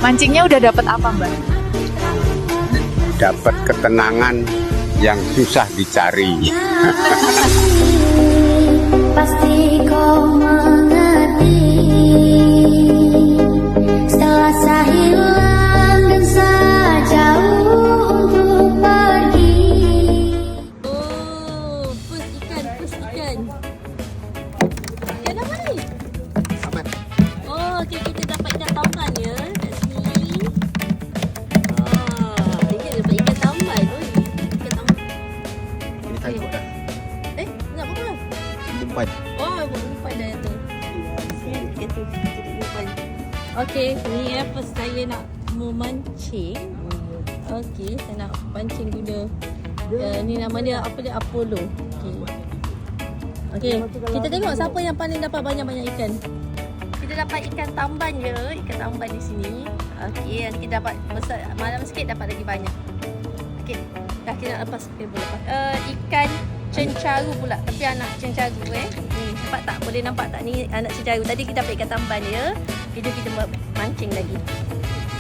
Mancingnya udah dapat apa, Mbak? Dapat ketenangan yang susah dicari. Pasti kau mengerti setelah saya hilang dan sejauh untuk pergi. Oh, pus ikan. Ikan apa ni? Amat. Oh, okay, kita dapat ikan tamban ya kat sini. Ini dapat ikan tamban. Oh, ikan tamban. Ini tangkap dah. Nak apa? Umpan. Oh, umpan dah tu. Ikan tu, jadi umpan. Okey, ni apa saya nak memancing. Okey, saya nak pancing guna. Ni nama dia apa dia? Apollo. Okey, kita tengok siapa yang paling dapat banyak-banyak ikan. Kita dapat ikan tamban je, ikan tamban di sini. Okey, nanti kita dapat besar malam sikit dapat lagi banyak. Okey, dah kita nak lepas ikan cencaru pula, tapi anak cencaru Ni, nampak tak ni anak cencaru. Tadi kita dapat ikan tamban dia. Itu kita mancing lagi.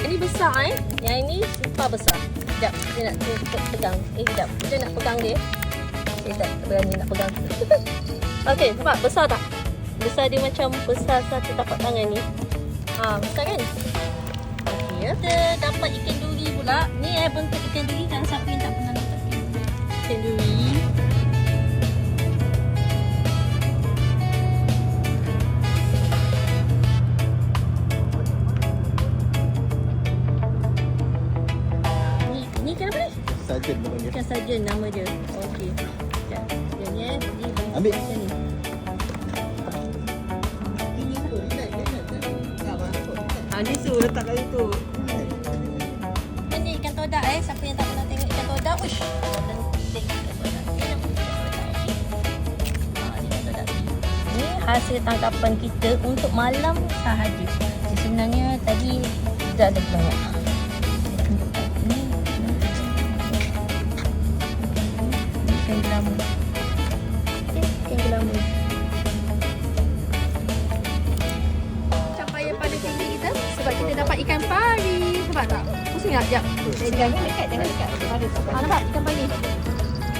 Ini besar Yang ini super besar. Sekejap, saya nak pegang. Sekejap, kita nak pegang dia. Saya tak berani nak pegang. Okey, nampak besar tak? Besar dia macam besar satu tapak tangan ni. Besar kan? Okey, kita dapat ikan duri pula. Ni bentuk ikan duri. Kalau siapa yang tak pernah nampak ikan duri. Ni ikan apa ni? Sajen namanya. Ikan sajen nama dia. Okey. Sekejap. Dia ni Ambil. macam ni. Dia suruh letak kat situ. Ini ikan todak siapa yang tak pernah tengok ikan todak, uish. Cantik ikan todak. Ni ikan todak. Ni hasil tangkapan kita untuk malam sahaja. Sebenarnya tadi dah ada banyak. Ni ikan gelamu. Ikan gelamu. Capaian pada tinggi kita sebab kita dapat ikan pari. Nampak tak? Pusing tak? Sekejap. Jangan dekat. Nampak ikan pari?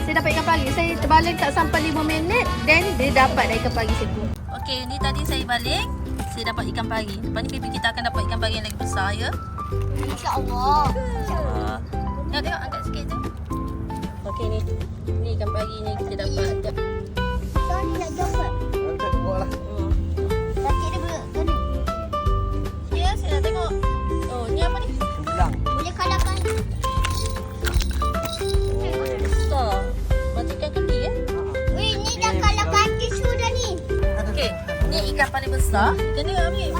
Saya dapat ikan pari. Saya terbalik tak sampai 5 minit. Then dia dapat dah ikan pari situ. Okey, ni tadi saya balik. Saya dapat ikan pari. Lepas ni baby kita akan dapat ikan pari yang lagi besar ya. InsyaAllah. Tengok angkat sikit je. Okey ni. Ni ikan pari ni kita dapat. Sekejap. Sorry nak dapat. Tengoklah. Sakit dia kena. Ya, saya nak tengok. Oh, ni apa ni? Bilang. Boleh kalahkan. Besar. Macam ikan kendi Weh, ni dah kalahkan tisu dah ni. Okey, ni ikan paling besar. Ikan ni ambil.